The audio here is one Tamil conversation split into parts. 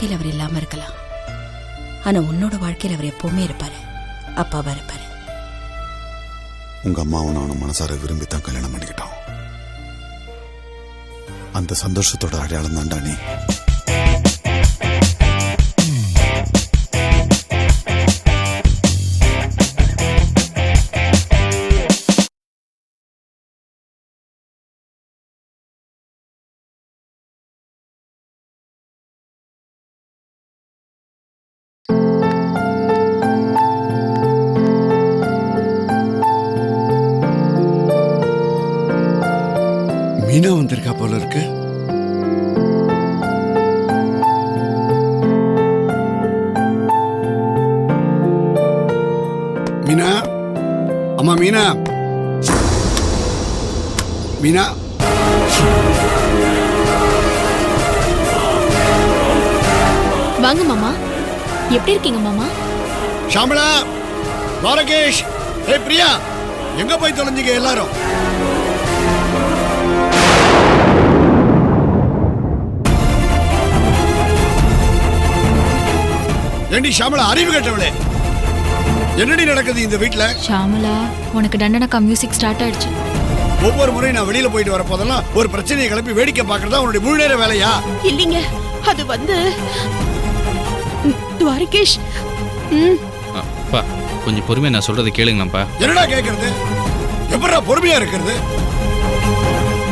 வாழ்க்கையில் அவர் இல்லாம இருக்கலாம், ஆனா உன்னோட வாழ்க்கையில் அவர் எப்பவுமே இருப்பாரு, அப்பாவா இருப்பாரு. உங்க அம்மாவும் நானும் மனசார விரும்பித்தான் கல்யாணம் பண்ணிக்கிட்டோம். அந்த சந்தோஷத்தோட அடையாளம் தான்டா நீ. மீனா வந்திருக்கா போல இருக்கு. மீனா, அம்மா மீனா, மீனா. வாங்க மாமா. எப்படி இருக்கீங்க மாமா? ஷாமளா, துவாரகேஷ், ஏய் பிரியா, எங்க போய் தொலைஞ்சிங்க எல்லாரும்? ஏண்டி ஷாமளா, அறிவு கேட்டவளே, என்னடி நடக்குது இந்த வீட்டுல? ஷாமலா, உனக்கு டண்டனக்கா மியூசிக் ஸ்டார்ட் ஆயிடுச்சு. ஒவ்வொரு முறையும் நான் வெளியில போயிட்டு வர போதெல்லாம் ஒரு பிரச்சனையை கிளப்பி வேடிக்கை பார்க்கறதா உன்னுடைய முழு நேர வேலையா? இல்லைங்க, அது வந்து துவாரகேஷ். அப்பா கொஞ்சம் பொறுமையா நான் சொல்றதை கேளுங்கப்பா. என்னடா கேக்குறது? எப்படா பொறுமையா இருக்கிறது?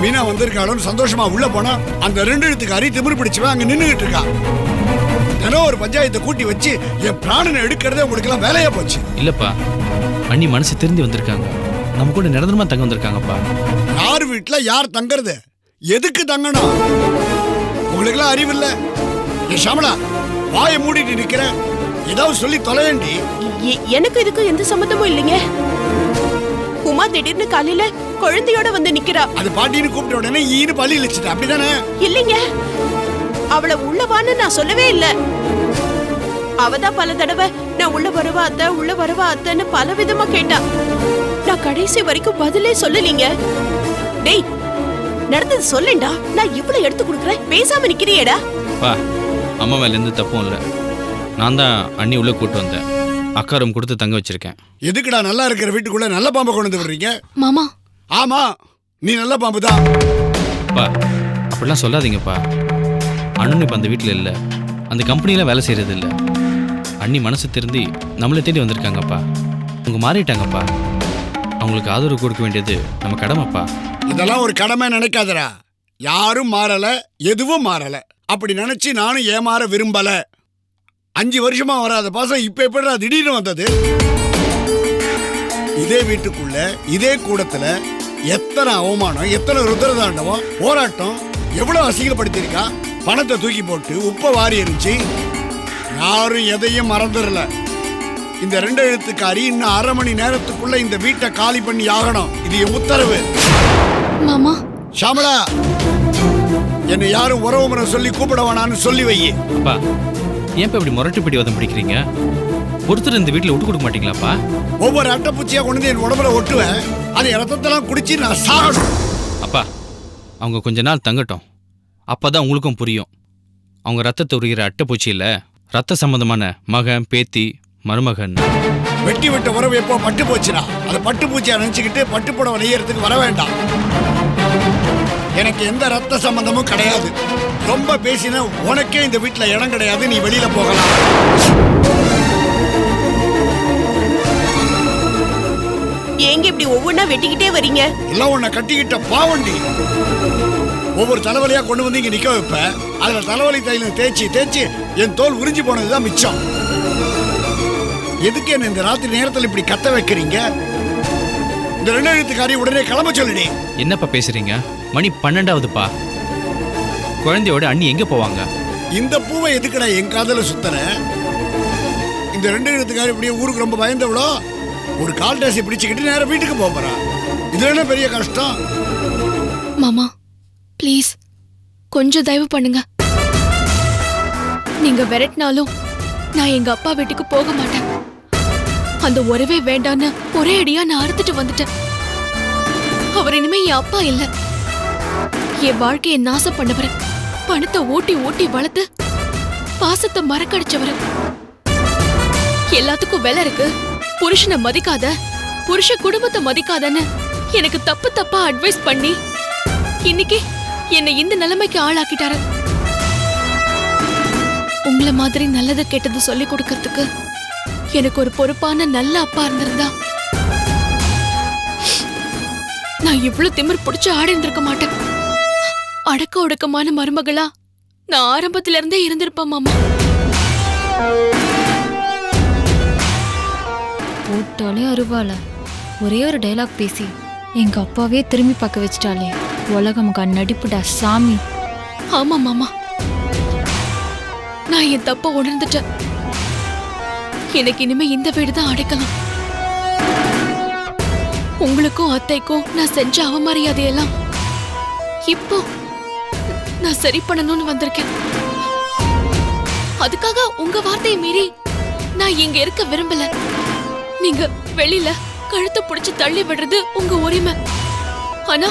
மீனா வந்திருக்காளும் சந்தோஷமா உள்ள போனா அந்த 2 எழுத்துக்கு அரி திமிரு பிடிச்சவன் அங்க நின்னுகிட்டு இருக்கா. தினம் ஒரு பஞ்சாயத்தை கூட்டி வச்சு என் பிராணனை எடுக்கிறதே உங்களுக்கு எல்லாம் வேலையா போச்சு. இல்லப்பா, அண்ணி மனசு திருந்தி வந்திருக்காங்க, நம்ம கூட நிரந்தரமா தங்க வந்திருக்காங்கப்பா. யார் வீட்டுல யார் தங்கறது? எதுக்கு தங்கணும்? உங்களுக்கு எல்லாம் அறிவு இல்ல? என் ஷாமளா, வாயை மூடிட்டு நிக்கிற, ஏதாவது சொல்லி தொலைவேண்டி. எனக்கு இதுக்கு எந்த சம்மந்தமும் இல்லைங்க. உமா திடீர்னு காலையில குழந்தையோட வந்து நிக்கிறா. அது பாட்டின்னு கூப்பிட்ட உடனே ஈன்னு பள்ளி இழிச்சிட்ட, அப்படிதானே? இல்லைங்க, அவளை உள்ளவான்னு நான் சொல்லவே இல்ல. அவதான் பல தடவை நான் உள்ள வருவா அத்தை, உள்ள வருவா அத்தைன்னு பல விதமா கேட்டா. நான் கடைசி வரைக்கும் பதிலே சொல்லலீங்க. டேய், நடந்தது சொல்லேண்டா. நான் இவ்வளவு எடுத்து கொடுக்குறேன், பேசாம நிக்கிறியேடா. பா, அம்மா மேல இருந்து தப்பும் இல்லை, நான் தான் அண்ணி உள்ள கூட்டு வந்தேன், அக்காரம் கொடுத்து தங்க வச்சிருக்கேன். எதுக்குடா நல்லா இருக்கிற வீட்டுக்குள்ள நல்ல பாம்பை கொண்டு வந்து விடுறீங்க? மாமா. ஆமா, நீ நல்ல பாம்பு தான். பா, அப்படிலாம் சொல்லாதீங்கப்பா. அண்ணன் இப்போ அந்த வீட்டில் இல்லை, அந்த கம்பெனியில் வேலை செய்கிறது இல்லை. அண்ணி மனசு திருந்தி நம்மளை தேடி வந்திருக்காங்கப்பா. அவங்க மாறிட்டாங்கப்பா. அவங்களுக்கு ஆதரவு கொடுக்க வேண்டியது நம்ம கடமைப்பா. இதெல்லாம் ஒரு கடமை நினைக்காதடா. யாரும் மாறல, எதுவும் மாறல. அப்படி நினைச்சு நானும் ஏமாற விரும்பல. 5 வருஷமா வராத பாசம் இப்ப எப்படிடா திடீர்னு வந்தது? இதே வீட்டுக்குள்ள இதே கூடத்துல எத்தனை அவமானம், எத்தனை ருத்ரதாண்டவம், போராட்டம், எவ்வளவு அசிங்கப்படுத்திருக்கா. பணத்தை தூக்கி போட்டு உப்ப வாரி எரிஞ்சு யாரும் எதையும் மறந்துடல. இந்த 2 எழுத்துக்காரி இன்னும் 1/2 மணி நேரத்துக்குள்ள இந்த வீட்டை காலி பண்ணி ஆகணும். இது என் உத்தரவு. மாமா. ஷாமளா, என்னை யாரும் உறவு முறை சொல்லி கூப்பிட வேணான்னு சொல்லி வை. அப்பா, ஏன் இப்படி முரட்டு பிடிவாதம் பிடிக்கிறீங்க? ஒருத்தர் இந்த வீட்டில் விட்டு கொடுக்க மாட்டீங்களாப்பா? ஒவ்வொரு அட்டைப்பூச்சியா கொண்டு வந்து என் உடம்புல ஒட்டுவேன். அது ரத்தத்தெல்லாம் குடிச்சு நான் சாகணும். அப்பா, அவங்க கொஞ்ச நாள் தங்கட்டும், அப்பதான் உங்களுக்கும் புரியும். அவங்க ரத்தத்தை உரிகிற அட்டைப்பூச்சி இல்ல, ரத்த சம்பந்தமான மகன், பேத்தி, மருமகன். வெட்டி விட்ட உறவு எப்போ பட்டு போச்சுனா அதை பட்டு பூச்சியா நினைச்சுக்கிட்டு பட்டு புடவை நெய்யறதுக்கு வர வேண்டாம். எனக்கு எந்த ரத்த சம்பந்தமும் கிடையாது. ரொம்ப பேசின உனக்கே இந்த வீட்டுல இடம் கிடையாது, நீ வெளியில போகலாம். ஏங்க இப்படி ஒவ்வொன்னா வெட்டிக்கிட்டே வரீங்க? எல்லாம் உன்னை கட்டிக்கிட்ட பாவண்டி. ஒவ்வொரு தலைவலியா கொண்டு வந்து இங்க நிக்க வைப்ப. அதுல தலைவலி தைலம் தேய்ச்சி தேய்ச்சி என் தோல் உறிஞ்சி போனதுதான் மிச்சம். எதுக்கு என்ன இந்த ராத்திரி நேரத்தில் இப்படி கத்த வைக்கிறீங்க? இந்த 2 எழுத்துக்காரி உடனே கிளம்ப சொல்லுடி. என்னப்பா பேசுறீங்க? மணி 12ஆவதுப்பா. குழந்தையோட அண்ணி எங்க போவாங்க? இந்த பூவை எதுக்குடா என் காதல சுத்தன? இந்த 2 எழுத்துக்காரி இப்படியே ஊருக்கு ரொம்ப பயந்தவளோ ஒரு கால் டாக்ஸி பிடிச்சுக்கிட்டு நேரம் வீட்டுக்கு போறா. இது என்ன பெரிய கஷ்டம்? மாமா ப்ளீஸ் கொஞ்சம் தயவு பண்ணுங்க. நீங்க விரட்டினாலும் நான் எங்க அப்பா வீட்டுக்கு போக மாட்டேன். அந்த உறவே வேண்டான்னு ஒரே அடியா நான் அறுத்துட்டு வந்துட்டேன். அவர் இனிமே என் அப்பா இல்ல, என் வாழ்க்கையை நாசம் பண்ணவர். பணத்தை ஓட்டி ஓட்டி வளர்த்து பாசத்தை மறக்கடிச்சவரு. எல்லாத்துக்கும் வேலை இருக்கு, புருஷனை மதிக்காத, புருஷ குடும்பத்தை மதிக்காதன்னு எனக்கு தப்பு தப்பா அட்வைஸ் பண்ணி இன்னைக்கு என்னை இந்த நிலைமைக்கு ஆளாக்கிட்டாரு. உங்களை மாதிரி நல்லது கெட்டது சொல்லி கொடுக்கறதுக்கு எனக்கு ஒரு பொறுப்பான நல்ல அப்பா இருந்திருந்தா நான் இவ்வளவு திமிர் பிடிச்சு ஆடி இருந்திருக்க மாட்டேன். அடக்க ஒடுக்கமான மருமகளா நான் ஆரம்பத்துல இருந்தே இருந்திருப்பேன் மாமா. போட்டாலே அருவாள ஒரே ஒரு டைலாக் பேசி எங்க அப்பாவே திரும்பி பார்க்க வச்சிட்டாலே. உலகமுக்கா நடிப்புடா சாமி. ஆமா மாமா, நான் என் தப்ப உணர்ந்துட்டேன். எனக்கு இனிமே இந்த வீடு தான் அடைக்கலாம். உங்களுக்கும் அத்தைக்கும் நான் செஞ்ச அவமரியாதையெல்லாம் இப்போ நான் சரி பண்ணணும்னு வந்திருக்கேன். அதுக்காக உங்க வார்த்தையை மீறி நான் இங்க இருக்க விரும்பல. நீங்க வெளியில கழுத்தை பிடிச்சு தள்ளி விடுறது உங்க உரிமை. ஆனா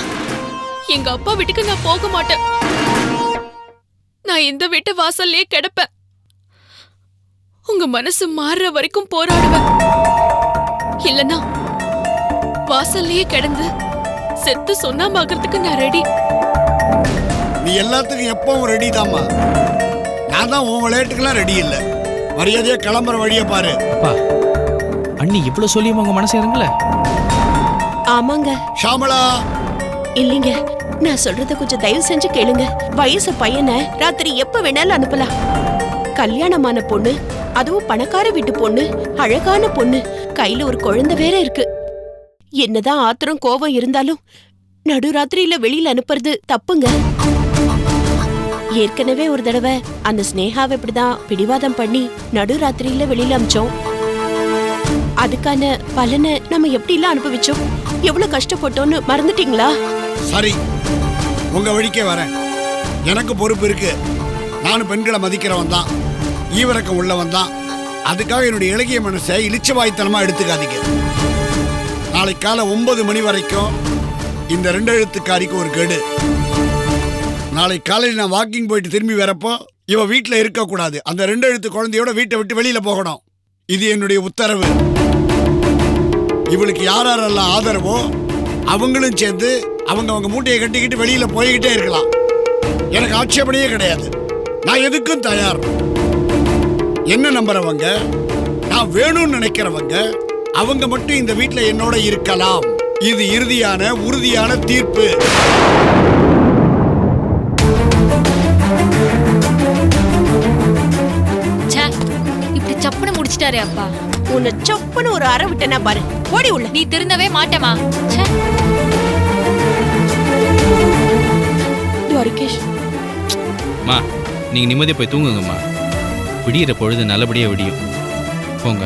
எங்க அப்பா வீட்டுக்கு நான் போக மாட்டேன். நான் இந்த வீட்டு வாசல்லே கிடப்பேன். உங்க மனசு மாறுற வரைக்கும் போராடுவேன். இல்லனா வாசல்லையே கிடந்து செத்து சொன்னாமாகிறதுக்கு நான் ரெடி. நீ எல்லாத்துக்கும் எப்பவும் ரெடி தாம்மா. நான் தான் உன் விளையாட்டுக்கெல்லாம் ரெடி இல்லை. மரியாதையா கிளம்புற வழியை பாரு. அப்பா, அண்ணி இவ்வளவு சொல்லியும் உங்க மனசு இறங்கல? ஆமாங்க. ஷாமளா, இல்லைங்க, நான் சொல்றத கொஞ்சம் தயவு செஞ்சு கேளுங்க. வயசு பையனை ராத்திரி எப்ப வேணாலும் அனுப்பலாம். கல்யாணமான பொண்ணு, அதுவும் பணக்கார வீட்டு பொண்ணு, அழகான பொண்ணு, கையில ஒரு குழந்தை வேற இருக்கு. என்னதான் ஆத்திரம் கோபம் இருந்தாலும் நடுராத்திரியில வெளியில அனுப்புறது தப்புங்க. ஏற்கனவே ஒரு தடவை அந்த ஸ்னேகாவை இப்படிதான் பிடிவாதம் பண்ணி நடுராத்திரியில வெளியில அமிச்சோம். அதுக்கான பலனை நம்ம எப்படி எல்லாம் அனுபவிச்சோம், எவ்வளவு கஷ்டப்பட்டோம்னு மறந்துட்டீங்களா? சரி, உங்க வழிக்கே வரேன். எனக்கு பொறுப்பு இருக்கு. நானும் பெண்களை மதிக்கிறவன் தான், ஈவரக்கம் உள்ளவன் தான். அதுக்காக என்னுடைய இலகிய மனசை இளிச்சவாய்த்தனமா எடுத்துக்காதீங்க. நாளைக்கு காலை 9 மணி வரைக்கும் இந்த 2 எழுத்துக்காரிக்கு ஒரு கெடு. நாளைக்கு காலையில் நான் வாக்கிங் போயிட்டு திரும்பி வரப்போ இவ வீட்டில் இருக்கக்கூடாது. அந்த 2 எழுத்து குழந்தையோட வீட்டை விட்டு வெளியில போகணும். இது என்னுடைய உத்தரவு. இவளுக்கு யாரெல்லாம் ஆதரவோ அவங்களும் சேர்ந்து அவங்க மூட்டையை கட்டிக்கிட்டு வெளியில போய்கிட்டே இருக்கலாம். எனக்கு ஆட்சேபனையே கிடையாது. நான் எதுக்கும் தயார். என்ன நம்புறவங்க, நான் வேணும்னு நினைக்கிறவங்க, அவங்க மட்டும் இந்த வீட்டுல என்னோட இருக்கலாம். இது இறுதியான உறுதியான தீர்ப்பு. இப்படி சப்புன்னு முடிச்சிட்டாரே அப்பா. உன்னை சப்புன்னு ஒரு அறை விட்டனா பாரு. ஓடி உள்ள. நீ திருந்தவே மாட்டேமா. துவாரகேஷ், மா, நீங்க நிம்மதியா போய் தூங்குங்கம்மா. விடியிற பொழுது நல்லபடியா விடியும். போங்க.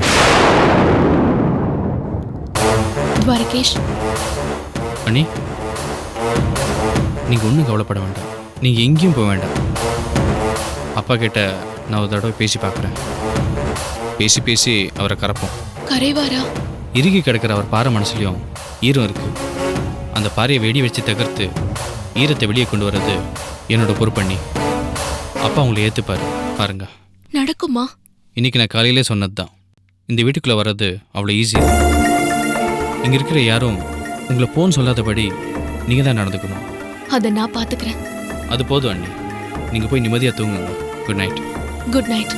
துவாரகேஷ், அண்ணி, நீங்க ஒன்றும் கவலைப்பட வேண்டாம். நீங்க எங்கேயும் போக வேண்டாம். அப்பா கிட்ட நான் ஒரு தடவை பேசி பார்க்குறேன். பேசி பேசி அவரை கறப்போம். கரைவாரா? இறுகி கிடக்கிற அவர் பாறை மனசுலையும் ஈரம் இருக்கு. அந்த பாறையை வெடி வச்சு தகர்த்து ஈரத்தை வெளியே கொண்டு வர்றது என்னோட பொறுப்பண்ணி. அப்பா உங்களை ஏற்றுப்பாரு, பாருங்க. நடக்குமா? இன்னைக்கு நான் காலையிலே சொன்னது தான். இந்த வீட்டுக்குள்ளே வர்றது அவ்வளோ ஈஸி. இங்கே இருக்கிற யாரும் உங்களை போன்னு சொல்லாதபடி நீங்கள் தான் நடந்துக்கணும். அதை நான் பார்த்துக்கிறேன். அது போதும் அண்ணி. நீங்கள் போய் நிம்மதியாக தூங்குங்க. Good night. Good night.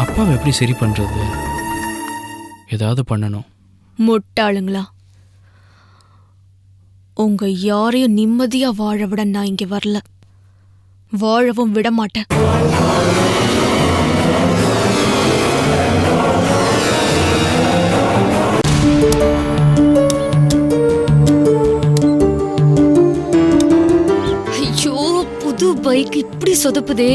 அப்பாவை எப்படி சரி பண்ணுறது? ஏதாவது பண்ணணும். முட்டாளுங்களா, உங்க யாரையும் நிம்மதியா வாழ விட நான் இங்க வரல. வாழவும் விட மாட்டேன். ஐயோ, புது பைக் இப்படி சொதப்புதே.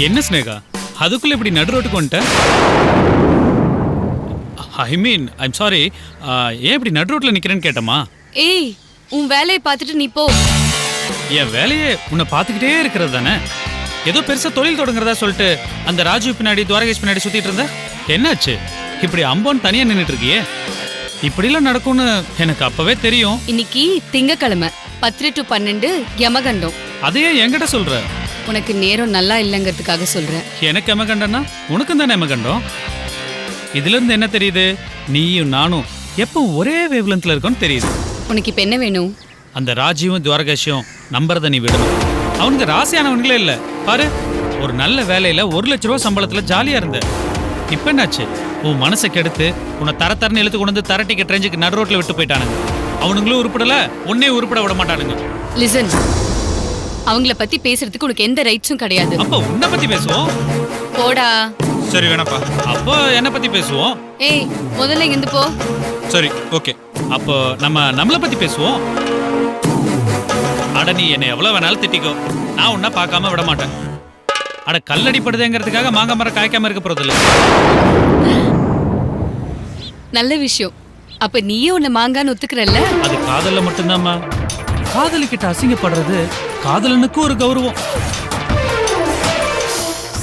என்ன ஸ்னேகா, அதுக்குள்ள இப்படி நடு ரோட்டுக்கு வந்துட்டேன்? ஐ மீன் ஐம் சாரி, ஏன் இப்படி நடு ரோட்டில் நிற்கிறேன்னு கேட்டமா? ஏய், உன் வேலையை பார்த்துட்டு நீ போ. என் வேலையே உன்னை பார்த்துக்கிட்டே இருக்கிறது தானே. ஏதோ பெருசாக தொழில் தொடங்குறதா சொல்லிட்டு அந்த ராஜு பின்னாடி துவாரகேஷ் பின்னாடி சுற்றிட்டு இருந்த என்னாச்சு? இப்படி அம்போன்னு தனியாக நின்றுட்டு இருக்கியே. இப்படிலாம் நடக்கும்னு எனக்கு அப்பவே தெரியும். இன்னைக்கு திங்கக்கிழமை 10 to 12 யமகண்டம். அதையே என்கிட்ட சொல்ற? உனக்கு நேரம் நல்லா இல்லைங்கிறதுக்காக சொல்றேன். எனக்கு எமகண்டம்னா உனக்கும் தானே எமகண்டம். இதுல இருந்து என்ன தெரியுது? நீயும் நானும் எப்போ ஒரே வேவ்லென்த்ல இருக்கோன்னு தெரியுது. உனக்கு இப்ப என்ன வேணும்? அந்த ராஜீவும் துவாரகேஷும் நம்புறத நீ விடணும். அவனுக்கு ராசியானவங்களே இல்லை. பாரு, ஒரு நல்ல வேலையில 1 லட்ச ரூபா சம்பளத்துல ஜாலியா இருந்த. இப்ப என்னாச்சு? உன் மனசை கெடுத்து உன்னை தரன்னு இழுத்து கொண்டு வந்து தர டிக்கெட் ரேஞ்சுக்கு நடு ரோட்ல விட்டு போயிட்டானுங்க. அவனுங்களும் உருப்படல, உன்னே உருப்பட விட மாட்டானுங்க. லிசன், அவங்கள பத்தி பேசுறதுக்கு உனக்கு எந்த ரைட்ஸும் கிடையாது. அப்ப உன்னை பத்தி பேசுவோம். போடா. சரி வேணாப்பா, அப்போ என்னை பத்தி பேசுவோம். ஏய், முதல்ல இங்கிருந்து போ. சரி ஓகே, அப்போ நம்மளை பத்தி பேசுவோம். அட நீ என்னை எவ்வளவு வேணாலும் திட்டிக்கோ, நான் உன்னை பார்க்காம விட மாட்டேன். அட கல்லடிப்படுதுங்கிறதுக்காக மாங்காய் மரம் காய்க்காம இருக்க போறது இல்லை. நல்ல விஷயம். அப்ப நீயே உன்னை மாங்கான்னு ஒத்துக்கிறல்ல? அது காதல்ல மட்டும்தாம்மா. காதலிக்கிட்ட அசிங்கப்படுறது காதலனுக்கு ஒரு கௌரவம்.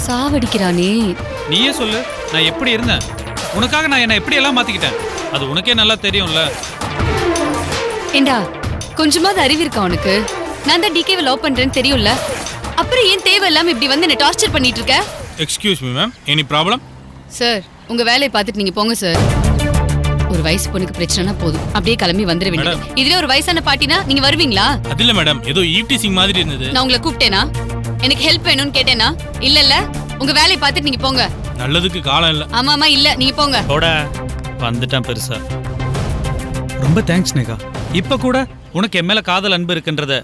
சாவடிக்கிறானே. நீயே சொல்லு, நான் எப்படி இருந்தேன் உனக்காக? நான் என்ன எப்படி எல்லாம் மாத்திக்கிட்டேன், அது உனக்கே நல்லா தெரியும்ல. ஏண்டா, கொஞ்சமாவது அறிவு இருக்கா உனக்கு? நான் தான் டிகேவை லவ் பண்றேன்னு தெரியும்ல. அப்புறம் ஏன் தேவையில்லாம இப்படி வந்து என்ன டார்ச்சர் பண்ணிட்டு இருக்க? Excuse me ma'am, any problem? Sir, உங்க வேலையை பார்த்துட்டு நீங்க போங்க சார். ஒரு வயசு பொண்ணுக்கு பிரச்சனைனா போதும், அப்படியே கிளம்பி வந்துட வேண்டியது. இதுவே ஒரு வயசான பாட்டினா நீங்க வருவீங்களா? அது இல்ல மேடம், ஏதோ ஈவ்டீசிங் மாதிரி இருந்தது. நான் உங்களை கூப்பிட்டேனா? எனக்கு ஹெல்ப் வேணும்னு கேட்டேனா? இல்ல உங்க வேலையை பார்த்துட்டு நீங்க போங்க. நல்லதுக்கு காலம் இல்ல. ஆமாமா இல்ல, நீங்க போங்க. போட வந்துட்டான் பெருசா. ரொம்ப தேங்க்ஸ் நேகா. இப்ப கூட உனக்கு என் மேல காதல் அன்பு இருக்குன்றத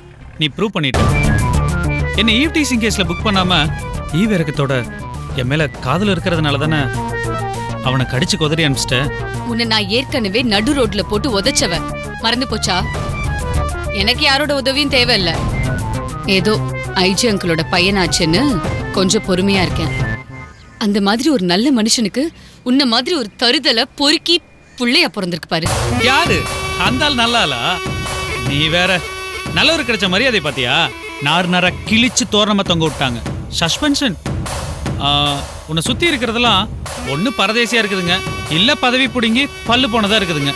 நீ ப்ரூவ் பண்ணிட்ட. என்ன ஈவ்டீசிங் கேஸ்ல புக் பண்ணாம ஈவிரக்கத்தோட என் மேல காதல் இருக்கிறதுனால தானே அவனை கடிச்சு கொதறி அனுப்பிச்சிட்டேன். உன்னை நான் ஏற்கனவே நடு ரோட்ல போட்டு உதைச்சவ, மறந்து போச்சா? எனக்கு யாரோட உதவியும் தேவையில்ல. ஏதோ ஐஜி அங்கிளோட பையனாச்சுன்னு கொஞ்சம் பொறுமையா இருக்கேன். அந்த மாதிரி ஒரு நல்ல மனுஷனுக்கு உன்ன மாதிரி ஒரு தருதலை பொறுக்கி புள்ளையா பிறந்திருக்கு பாரு. யாரு அந்த ஆள்? நல்லாளா? நீ வேற. நல்லவர் கிடைச்ச மரியாதை பாத்தியா? நார் கிழிச்சு தோரணமா தொங்க விட்டாங்க. சஸ்பென்ஷன். உன்னை சுத்தி இருக்கிறதெல்லாம் ஒண்ணு பரதேசியா இருக்குதுங்க, இல்ல பதவி புடுங்கி பல்லு போனதா இருக்குதுங்க.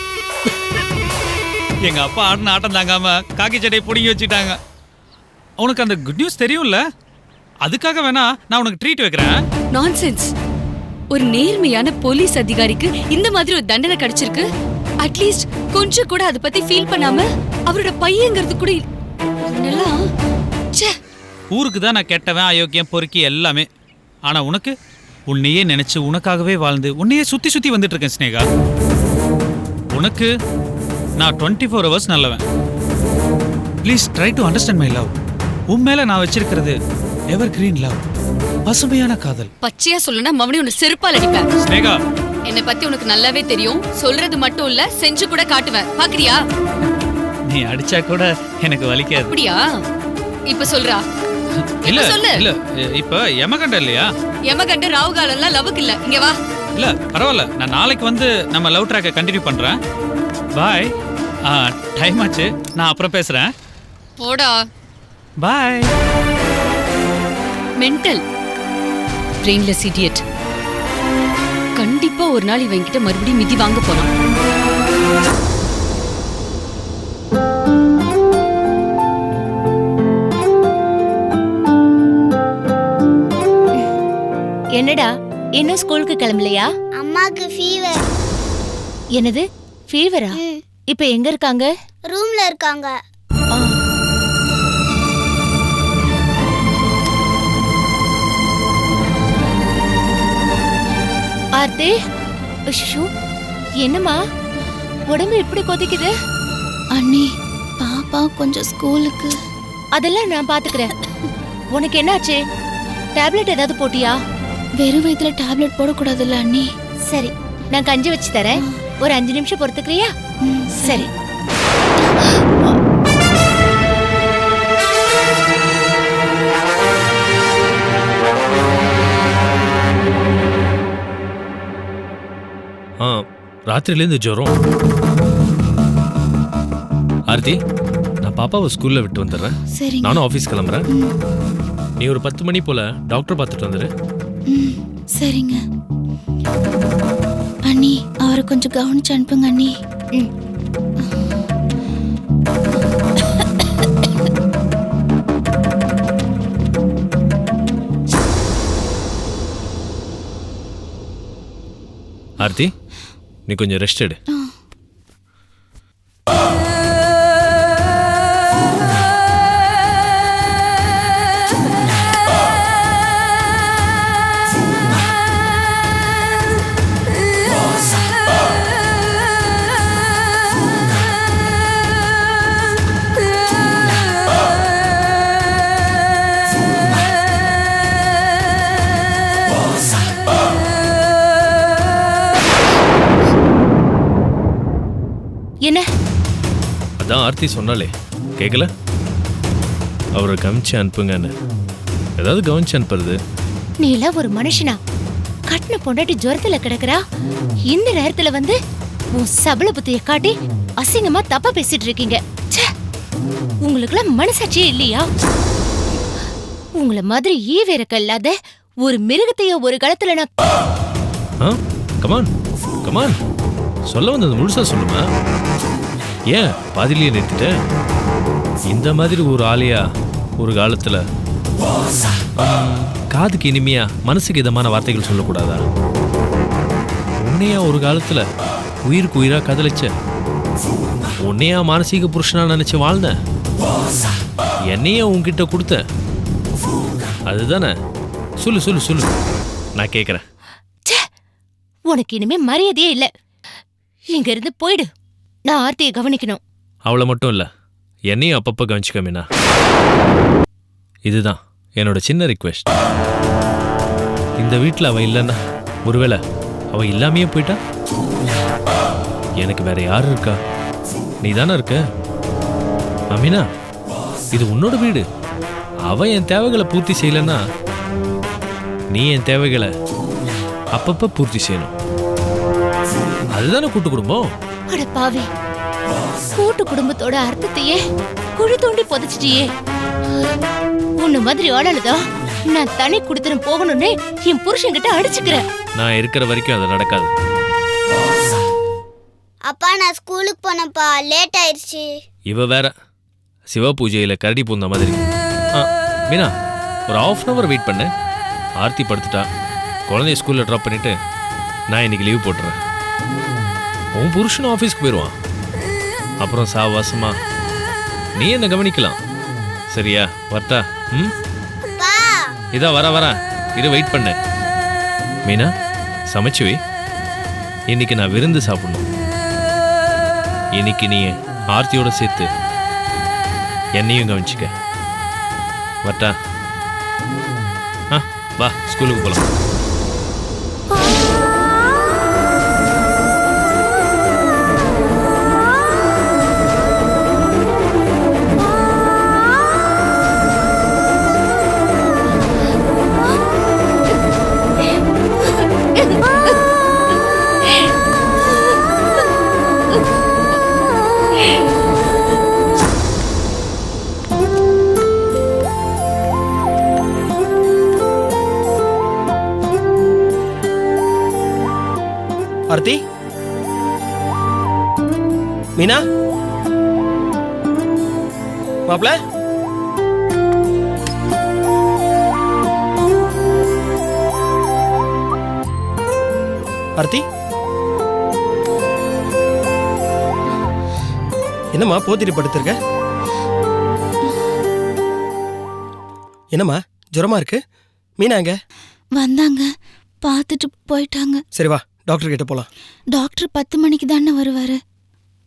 எங்க அப்பா ஆடின ஆட்டம் தாங்காம காக்கி சட்டையை புடுங்கி வச்சுட்டாங்க. உனக்கு அந்த குட் நியூஸ் தெரியும்ல, அதுக்காக வேணா நான் உனக்கு ட்ரீட் வைக்கிறேன். நான்சென்ஸ். ஒரு நேர்மையான போலீஸ் அதிகாரிக்கு இந்த மாதிரி ஒரு தண்டனை கிடைச்சிருக்கு. அட்லீஸ்ட் கொஞ்சம் கூட அதை பத்தி ஃபீல் பண்ணாம அவரோட பையங்கிறது கூட இதெல்லாம் ச்சே. ஊருக்கு தான் நான் கெட்டவன், அயோக்கியம், பொறுக்கி எல்லாமே. ஆனா உனக்கு உன்னையே நினைச்சு உனக்காகவே வாழ்ந்து உன்னையே சுத்தி சுத்தி வந்துட்டு இருக்கேன் ஸ்னேகா. உனக்கு நான் 24 hours நல்லவன். Please try to understand my love. உன் மேல நான் வச்சிருக்கிறது எவர் கிரீன் லவ், பசுமையான காதல். பச்சையா சொல்லனா மவனே உன்னை செருப்பால் அடிப்பேன். ஸ்னேகா, என்னை பத்தி உனக்கு நல்லாவே தெரியும். சொல்றது மட்டும் இல்ல, செஞ்சு கூட காட்டுவேன். பாக்குறியா? நீ அடிச்சா கூட எனக்கு வலிக்காது. அப்படியா? இப்ப சொல்றா. இல்ல சொல்லு. இல்ல, இப்ப யமகண்டம் இல்லையா? யமகண்ட ராவுகாலம் எல்லாம் லவ்க்கு இல்ல. இங்க வா. இல்ல பரவாயில்ல, நான் நாளைக்கு வந்து நம்ம லவ் ட்ராக்கை கண்டினியூ பண்றேன். பாய். டைம் ஆச்சு, நான் அப்புறம் பேசுறேன். போடா. பாய். Mental brainless idiot. கண்டிப்பா ஒரு நாள் இவன் கிட்ட மறுபடியும் மிதி வாங்க போறான். என்னடா இன்னும் ஸ்கூலுக்கு கிளம்பலையா? அம்மாக்கு ஃபீவர். என்னது ஃபீவரா? இப்ப எங்க இருக்காங்க? ரூம்ல இருக்காங்க. ஆர்த்தி, ஐயோ என்னம்மா உடம்பு இப்படி கொதிக்குது? அண்ணி, பாப்பா கொஞ்சம் ஸ்கூலுக்கு. அதெல்லாம் நான் பாத்துக்கிறேன். உனக்கு என்னாச்சு? டேப்லெட் ஏதாவது போட்டியா? வெறும் வயித்துல டேப்லெட் போடக்கூடாதுல்ல அண்ணி. சரி, நான் கஞ்சி வச்சு தரேன். ஒரு 5 நிமிஷம் பொறுத்துக்கிறியா? சரி. ராத்திரிலேருந்து ஜுரம். ஆர்த்தி, நான் பாப்பாவை ஸ்கூல்ல விட்டு வந்துடுறேன். சரிங்க. நானும் ஆஃபீஸ் கிளம்புறேன். நீ ஒரு 10 மணி போல டாக்டர் பார்த்துட்டு வந்துடு. சரிங்க அண்ணி, அவரை கொஞ்சம் கவனிச்சு அனுப்புங்க அண்ணி. ஆர்த்தி, நீ கொஞ்சம் ரெஸ்ட் எடு. என்ன? அதான் ஆர்த்தி சொன்னாலே கேட்கல? அவரை கவனிச்சு அனுப்புங்கன்னு. ஏதாவது கவனிச்சு அனுப்புறது. நீ எல்லாம் ஒரு மனுஷனா? கட்டின பொண்டாட்டி ஜுரத்துல கிடக்குறா, இந்த நேரத்துல வந்து உன் சபல புத்திய காட்டி அசிங்கமா தப்பா பேசிட்டு இருக்கீங்க. உங்களுக்குலாம் மனசாட்சியே இல்லையா? உங்கள மாதிரி ஈவேரக்க இல்லாத ஒரு மிருகத்தைய ஒரு காலத்துல நான் கமான் கமான் சொல்ல வந்தது முழுசா சொல்லுமா? ஏன் பாதிலேயே நிறுத்திட்ட? இந்த மாதிரி ஒரு ஆளையா ஒரு காலத்துல காதுக்கு இனிமையா மனசுக்கு இதமான வார்த்தைகள் சொல்லக்கூடாதா? உன்னையா ஒரு காலத்துல உயிருக்கு உயிரா கதலிச்ச, உன்னையா மானசீக புருஷனா நினைச்சு வாழ்ந்த, என்னையா உன்கிட்ட கொடுத்த, அதுதானே? சொல்லு சொல்லு சொல்லு, நான் கேக்குறேன். உனக்கு இனிமே மரியாதையே இல்ல. இங்க இருந்து போயிடு. நான் ஆர்த்தியை கவனிக்கணும். அவளை மட்டும் இல்ல, என்னையும் அப்பப்ப கவனிச்சுக்க மீனா. இதுதான் என்னோட சின்ன ரிக்வெஸ்ட். இந்த வீட்டில் அவ இல்லைன்னா, ஒருவேளை அவ இல்லாமையே போயிட்டா, எனக்கு வேற யாரு இருக்கா? நீ தானே இருக்க. அமீனா, இது உன்னோட வீடு. அவ என் தேவைகளை பூர்த்தி செய்யலன்னா, நீ என் தேவைகளை அப்பப்ப பூர்த்தி செய்யணும். அதுதானே கூட்டு குடும்பம். அட பாவி, கூட்டு குடும்பத்தோட அர்த்தத்தையே குழி தோண்டி புதைச்சிட்டியே. உன்ன மாதிரி ஆளாளுதான் நான் தனி குடுத்தனம் போகணும்னு என் புருஷன்கிட்ட அடிச்சுக்கிறேன். நான் இருக்கிற வரைக்கும் அது நடக்காது. அப்பா, நான் ஸ்கூலுக்கு போனப்பா, லேட் ஆயிடுச்சு. இவ வேற சிவ பூஜையில கரடி பூந்த மாதிரி. மீனா, ஒரு 1/2 hour வெயிட் பண்ண. ஆர்த்தி படுத்துட்டா. குழந்தைய ஸ்கூல்ல ட்ராப் பண்ணிட்டு நான் இன்னைக்கு லீவ் போட்டுறேன். உன் புருஷனும் ஆஃபீஸ்க்கு போயிடுவான். அப்புறம் சாவாசமா நீ என்ன கவனிக்கலாம். சரியா? வரட்டா? இதா வர இரு, வெயிட் பண்ண. மீனா, சமைச்சு வை. இன்னைக்கு நான் விருந்து சாப்பிடணும். இன்னைக்கு நீ ஆர்த்தியோட சேர்த்து என்னையும் கவனிச்சுக்க. வரட்டா? வா, ஸ்கூலுக்கு போலாம். ஆர்த்தி, மீனா, மாப்ள, ஆர்த்தி, என்னம்மா போத்திரி படுத்திருக்க? என்னம்மா ஜுரமா இருக்கு? மீனா எங்க? வந்தாங்க, பார்த்துட்டு போயிட்டாங்க. சரி வா, டாக்டர் கிட்ட போலாம். டாக்டர் 10 மணிக்கு தானே வருவாரு.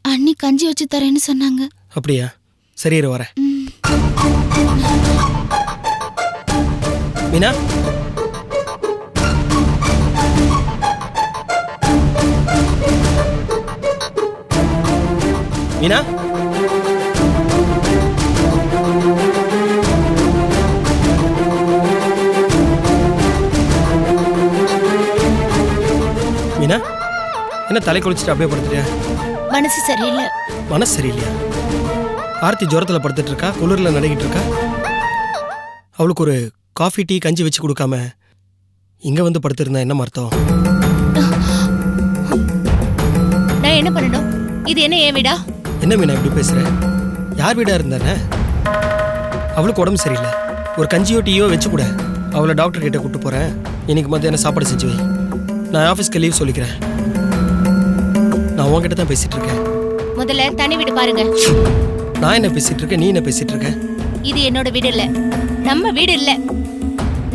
அண்ணி கஞ்சி வச்சு தரேன்னு சொன்னாங்க. அப்படியா? சரி, இரு வரேன். மீனா, மீனா, மீனா, என்ன என்ன தலை குளிச்சுட்டு அப்படியே படுத்துறியா? மனசு சரியில்லை. மனசு சரியில்லையா? ஆர்த்தி ஜுரத்தில் படுத்துட்டு இருக்கா, குளிரில் நடுங்கிட்டு இருக்கா. அவளுக்கு ஒரு காஃபி டீ கஞ்சி வச்சு கொடுக்காம இங்கே வந்து படுத்திருந்தா என்ன அர்த்தம்? நான் என்ன பண்ணணும்? இது என்ன என் வீடா? என்ன மீனா இப்படி பேசுற? யார் வீடா இருந்தானே? அவளுக்கு உடம்பு சரியில்லை, ஒரு கஞ்சியோ டீயோ வச்சு கூட. அவளை டாக்டர் கிட்ட கூப்பிட்டு போறேன். இன்னைக்கு மத்தியானம் சாப்பாடு செஞ்சு வை. நான் ஆஃபீஸ்க்கு லீவ் சொல்லிக்கிறேன். நான் உன்கிட்ட தான் பேசிட்டு இருக்கேன். முதல்ல தனி வீடு பாருங்க. நான் என்ன பேசிட்டு இருக்கேன், நீ என்ன பேசிட்டு இருக்க? இது என்னோட வீடு இல்ல, நம்ம வீடு இல்ல.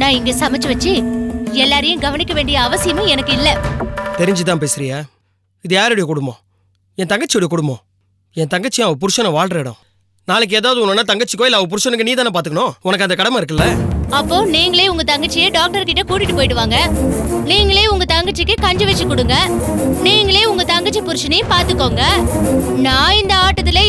நான் இங்க சமைச்சு வச்சு எல்லாரையும் கவனிக்க வேண்டிய அவசியமும் எனக்கு இல்ல. தெரிஞ்சுதான் பேசுறியா? இது யாருடைய குடும்பம்? என் தங்கச்சியோட குடும்பம். என் தங்கச்சி அவ புருஷனை வாழ்ற இடம். நாளைக்கு ஏதாவது ஒண்ணுன்னா தங்கச்சிக்கோ இல்ல அவ புருஷனுக்கு நீ தானே பாத்துக்கணும். உனக்கு அந்த கடமை இருக்குல்ல? அப்போ நீங்களே உங்க தங்கச்சியை டாக்டர் கிட்ட கூட்டிட்டு போயிட்டு வாங்க. நீங்களே உங்க தங்கச்சிக்கு கஞ்சி வச்சு கொடுங்க. நீங்களே உங்க தங்கச்சி புருஷனையும் பாத்துக்கோங்க. நான் இந்த ஆட்டத்துல